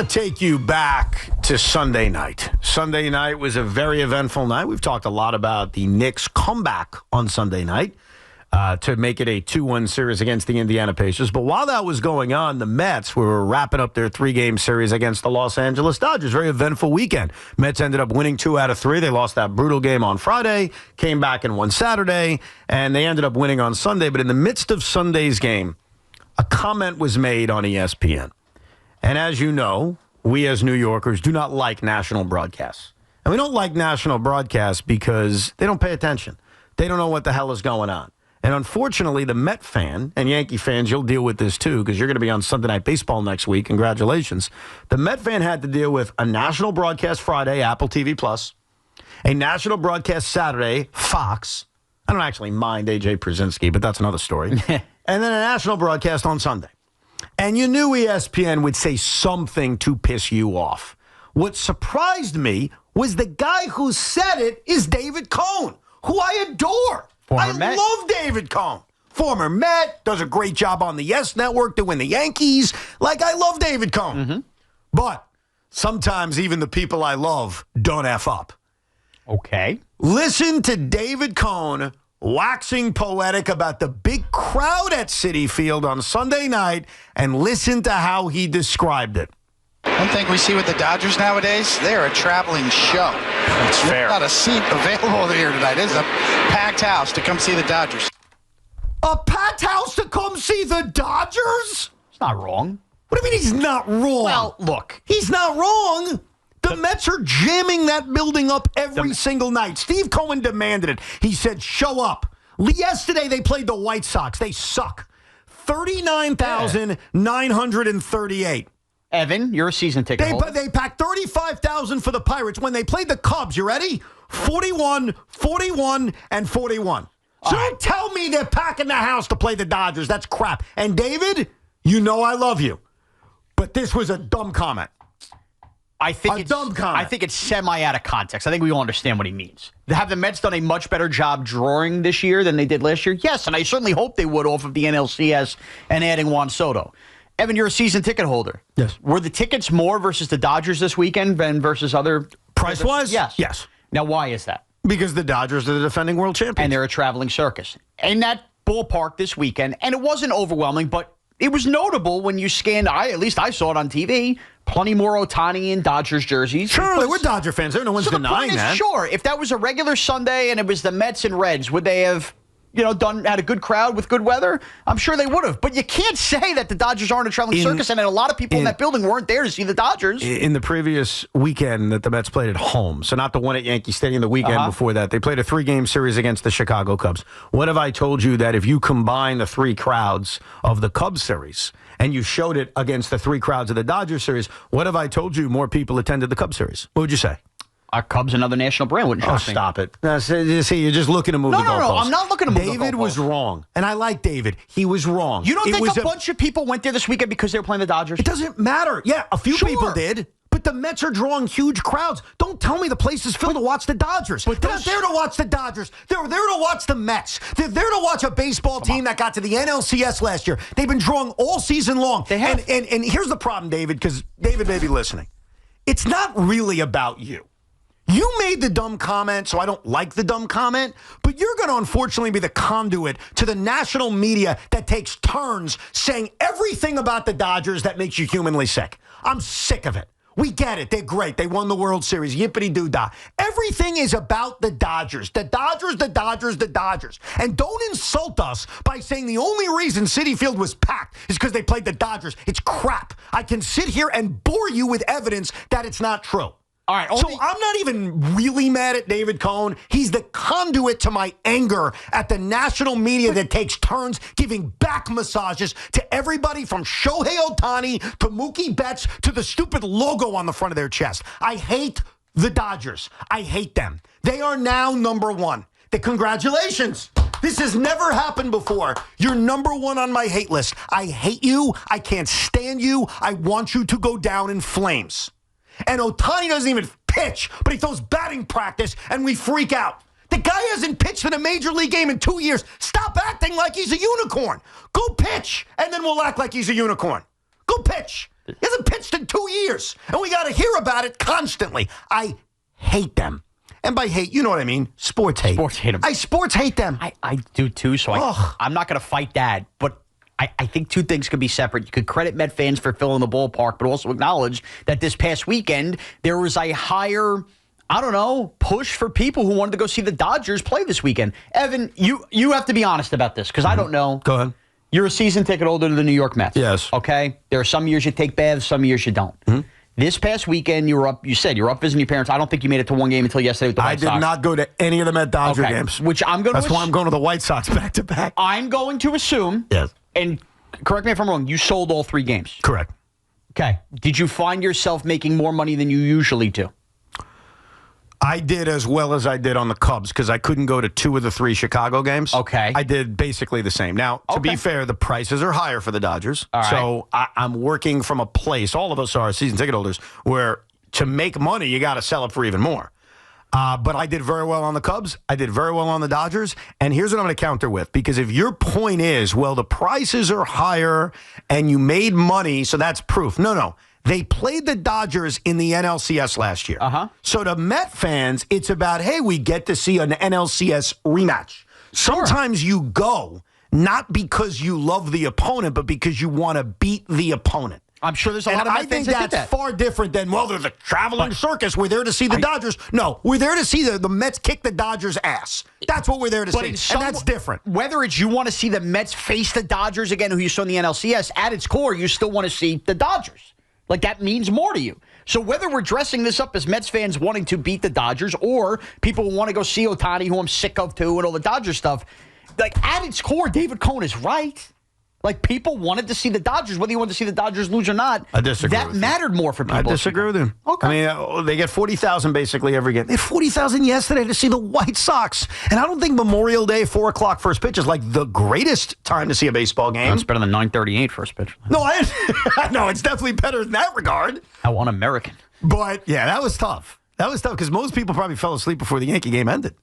want to take you back to Sunday night. Sunday night was a very eventful night. We've talked a lot about the Knicks' comeback on Sunday night to make it a 2-1 series against the Indiana Pacers. But while that was going on, the Mets were wrapping up their 3-game series against the Los Angeles Dodgers. Very eventful weekend. Mets ended up winning 2 out of 3. They lost that brutal game on Friday, came back and won Saturday, and they ended up winning on Sunday. But in the midst of Sunday's game, a comment was made on ESPN. And as you know, we as New Yorkers do not like national broadcasts. And we don't like national broadcasts because they don't pay attention. They don't know what the hell is going on. And unfortunately, the Met fan, and Yankee fans, you'll deal with this too because you're going to be on Sunday Night Baseball next week. Congratulations. The Met fan had to deal with a national broadcast Friday, Apple TV+, a national broadcast Saturday, Fox. I don't actually mind A.J. Przinsky, but that's another story. And then a national broadcast on Sunday. And you knew ESPN would say something to piss you off. What surprised me was the guy who said it is David Cohn, who I adore. I love David Cohn. Former Met, does a great job on the Yes Network doing the Yankees. Like, I love David Cohn. Mm-hmm. But sometimes even the people I love don't F up. Okay. Listen to David Cohn waxing poetic about the big crowd at Citi Field on Sunday night, and listen to how he described it. One thing we see with the Dodgers nowadays, they're a traveling show. That's fair. Not a seat available here tonight. It's a packed house to come see the Dodgers. A packed house to come see the Dodgers? It's not wrong. What do you mean he's not wrong? Well, look. He's not wrong. The Mets are jamming that building up every single night. Steve Cohen demanded it. He said, show up. Yesterday, they played the White Sox. They suck. 39,938. Evan, you're a season ticket holder. They packed 35,000 for the Pirates. When they played the Cubs, you ready? 41, 41, and 41. So don't tell me they're packing the house to play the Dodgers. That's crap. And David, you know I love you. But this was a dumb comment. I think it's semi out of context. I think we all understand what he means. Have the Mets done a much better job drawing this year than they did last year? Yes, and I certainly hope they would off of the NLCS and adding Juan Soto. Evan, you're a season ticket holder. Yes. Were the tickets more versus the Dodgers this weekend than versus other? Price-wise? Yes. Yes. Now, why is that? Because the Dodgers are the defending world champions. And they're a traveling circus. In that ballpark this weekend, and it wasn't overwhelming, but it was notable when you scanned, at least I saw it on TV, plenty more Ohtani and Dodgers jerseys. Sure, we're Dodger fans. No one's denying that. Sure, if that was a regular Sunday and it was the Mets and Reds, would they have, had a good crowd with good weather? I'm sure they would have. But you can't say that the Dodgers aren't a traveling circus, and a lot of people in that building weren't there to see the Dodgers. In the previous weekend that the Mets played at home, so not the one at Yankee Stadium, the weekend before that, they played a 3-game series against the Chicago Cubs. What have I told you that if you combine the 3 crowds of the Cubs series and you showed it against the 3 crowds of the Dodgers series, what have I told you more people attended the Cubs series? What would you say? Cubs, another national brand, wouldn't you? Stop it. See, you're just looking to move the goalposts. No, I'm not looking to move the goalposts. David was wrong, and I like David. He was wrong. You don't think a bunch of people went there this weekend because they were playing the Dodgers? It doesn't matter. Yeah, a few people did. But the Mets are drawing huge crowds. Don't tell me the place is filled to watch the Dodgers. They're not there to watch the Dodgers. They're there to watch the Mets. They're there to watch a baseball team that got to the NLCS last year. They've been drawing all season long. They have. And here's the problem, David, because David may be listening. It's not really about you. You made the dumb comment, so I don't like the dumb comment, but you're going to unfortunately be the conduit to the national media that takes turns saying everything about the Dodgers that makes you humanly sick. I'm sick of it. We get it. They're great. They won the World Series. Yippity-doo-dah. Everything is about the Dodgers. The Dodgers, the Dodgers, the Dodgers. And don't insult us by saying the only reason Citi Field was packed is because they played the Dodgers. It's crap. I can sit here and bore you with evidence that it's not true. All right. So I'm not even really mad at David Cohn. He's the conduit to my anger at the national media that takes turns giving back massages to everybody from Shohei Ohtani to Mookie Betts to the stupid logo on the front of their chest. I hate the Dodgers. I hate them. They are now number 1. Congratulations. This has never happened before. You're number 1 on my hate list. I hate you. I can't stand you. I want you to go down in flames. And Ohtani doesn't even pitch, but he throws batting practice, and we freak out. The guy hasn't pitched in a major league game in 2 years. Stop acting like he's a unicorn. Go pitch, and then we'll act like he's a unicorn. Go pitch. He hasn't pitched in 2 years, and we got to hear about it constantly. I hate them. And by hate, you know what I mean. Sports hate. Sports hate them. I sports hate them. I do too, so I'm not going to fight that. But I think two things could be separate. You could credit Met fans for filling the ballpark, but also acknowledge that this past weekend there was a higher, I don't know, push for people who wanted to go see the Dodgers play this weekend. Evan, you have to be honest about this because I don't know. Go ahead. You're a season ticket holder to the New York Mets. Yes. Okay? There are some years you take baths, some years you don't. Mm-hmm. This past weekend, you said you were up visiting your parents. I don't think you made it to one game until yesterday with the White Sox. I did not go to any of the Met Dodger games. Which I'm going That's why I'm going to the White Sox back to back. I'm going to assume. Yes. And correct me if I'm wrong, you sold all 3 games. Correct. Okay. Did you find yourself making more money than you usually do? I did as well as I did on the Cubs because I couldn't go to 2 of the 3 Chicago games. Okay. I did basically the same. Now, to be fair, the prices are higher for the Dodgers. All right. So I'm working from a place, all of us are season ticket holders, where to make money, you got to sell it for even more. But I did very well on the Cubs. I did very well on the Dodgers. And here's what I'm going to counter with. Because if your point is, well, the prices are higher and you made money, so that's proof. No. They played the Dodgers in the NLCS last year. So to Met fans, it's about, hey, we get to see an NLCS rematch. Sometimes you go not because you love the opponent, but because you want to beat the opponent. I'm sure there's a lot of Met fans that think that's far different than, well, there's a traveling circus. We're there to see the Dodgers. No, we're there to see the Mets kick the Dodgers' ass. That's what we're there to see, and that's different. Whether it's you want to see the Mets face the Dodgers again, who you saw in the NLCS, at its core, you still want to see the Dodgers. Like, that means more to you. So whether we're dressing this up as Mets fans wanting to beat the Dodgers or people who want to go see Ohtani, who I'm sick of too, and all the Dodger stuff, like, at its core, David Cohn is right. Like, people wanted to see the Dodgers, whether you wanted to see the Dodgers lose or not. I disagree. That mattered more for people. I disagree with him. Okay. I mean, they get 40,000 basically every game. They had 40,000 yesterday to see the White Sox. And I don't think Memorial Day, 4 o'clock first pitch is like the greatest time to see a baseball game. That's better than 9:38 first pitch. No, no, it's definitely better in that regard. How un-American. But, yeah, that was tough. That was tough because most people probably fell asleep before the Yankee game ended.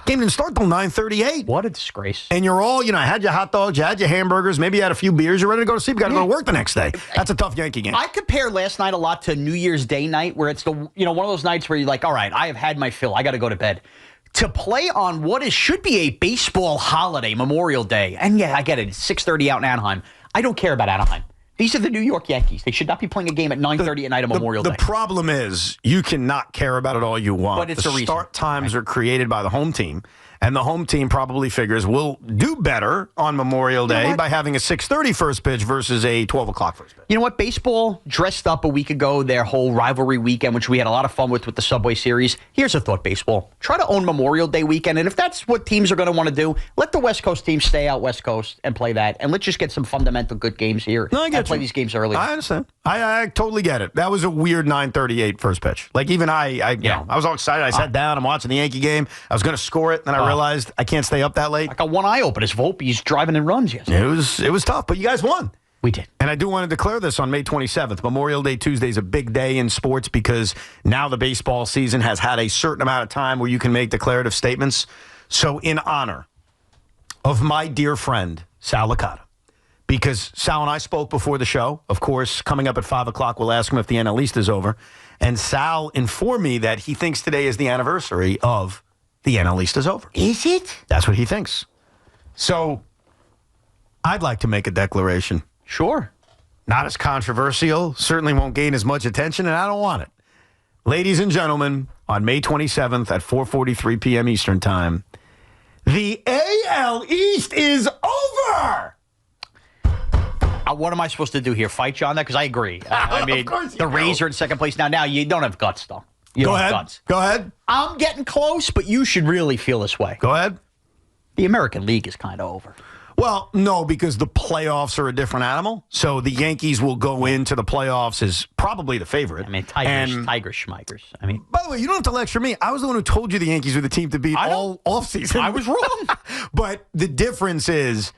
Game didn't start till 9:38. What a disgrace. And you're all, had your hot dogs, you had your hamburgers, maybe you had a few beers, you're ready to go to sleep. You got to go to work the next day. That's a tough Yankee game. I compare last night a lot to New Year's Day night where it's one of those nights where you're like, all right, I have had my fill. I got to go to bed. To play on what should be a baseball holiday, Memorial Day. And yeah, I get it. It's 6:30 out in Anaheim. I don't care about Anaheim. These are the New York Yankees. They should not be playing a game at 9:30 at night on Memorial Day. The problem is you cannot care about it all you want. But it's the a reason. Start times are created by the home team, and the home team probably figures we'll do better on Memorial Day by having a 6:30 first pitch versus a 12 o'clock first pitch. You know what? Baseball dressed up a week ago their whole rivalry weekend, which we had a lot of fun with the Subway Series. Here's a thought, baseball. Try to own Memorial Day weekend, and if that's what teams are going to want to do, let the West Coast teams stay out West Coast and play that, and let's just get some fundamental good games here and play these games early. I understand. I totally get it. That was a weird 9:38 first pitch. Like, even I was all excited. I sat down. I'm watching the Yankee game. I was going to score it, and I realized I can't stay up that late. I got one eye open as Volpe's driving and runs yesterday. It was tough, but you guys won. We did. And I do want to declare this on May 27th. Memorial Day Tuesday is a big day in sports because now the baseball season has had a certain amount of time where you can make declarative statements. So in honor of my dear friend, Sal Licata, because Sal and I spoke before the show. Of course, coming up at 5 o'clock, we'll ask him if the NL East is over. And Sal informed me that he thinks today is the anniversary of the NL East is over. Is it? That's what he thinks. So I'd like to make a declaration. Sure. Not as controversial, certainly won't gain as much attention, and I don't want it. Ladies and gentlemen, on May 27th at 4:43 p.m. Eastern Time, the AL East is over! What am I supposed to do here? Fight you on that? Because I agree. I mean, the Rays are in second place now. Now, you don't have guts, though. You don't have guts. Go ahead. I'm getting close, but you should really feel this way. Go ahead. The American League is kind of over. Well, no, because the playoffs are a different animal. So the Yankees will go into the playoffs as probably the favorite. I mean, Tigers, Schmigers. I mean, by the way, you don't have to lecture me. I was the one who told you the Yankees were the team to beat all offseason. I was wrong. But the difference is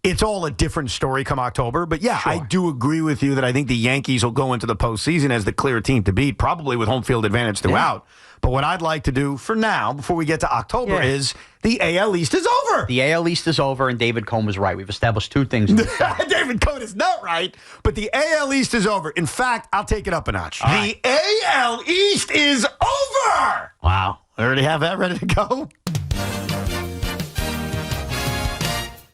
it's all a different story come October. But yeah, I do agree with you that I think the Yankees will go into the postseason as the clear team to beat, probably with home field advantage throughout. Yeah. But what I'd like to do for now, before we get to October, is the AL East is over. The AL East is over, and David Cohn was right. We've established two things. David Cohn is not right, but the AL East is over. In fact, I'll take it up a notch. The AL East is over. Wow. I already have that ready to go.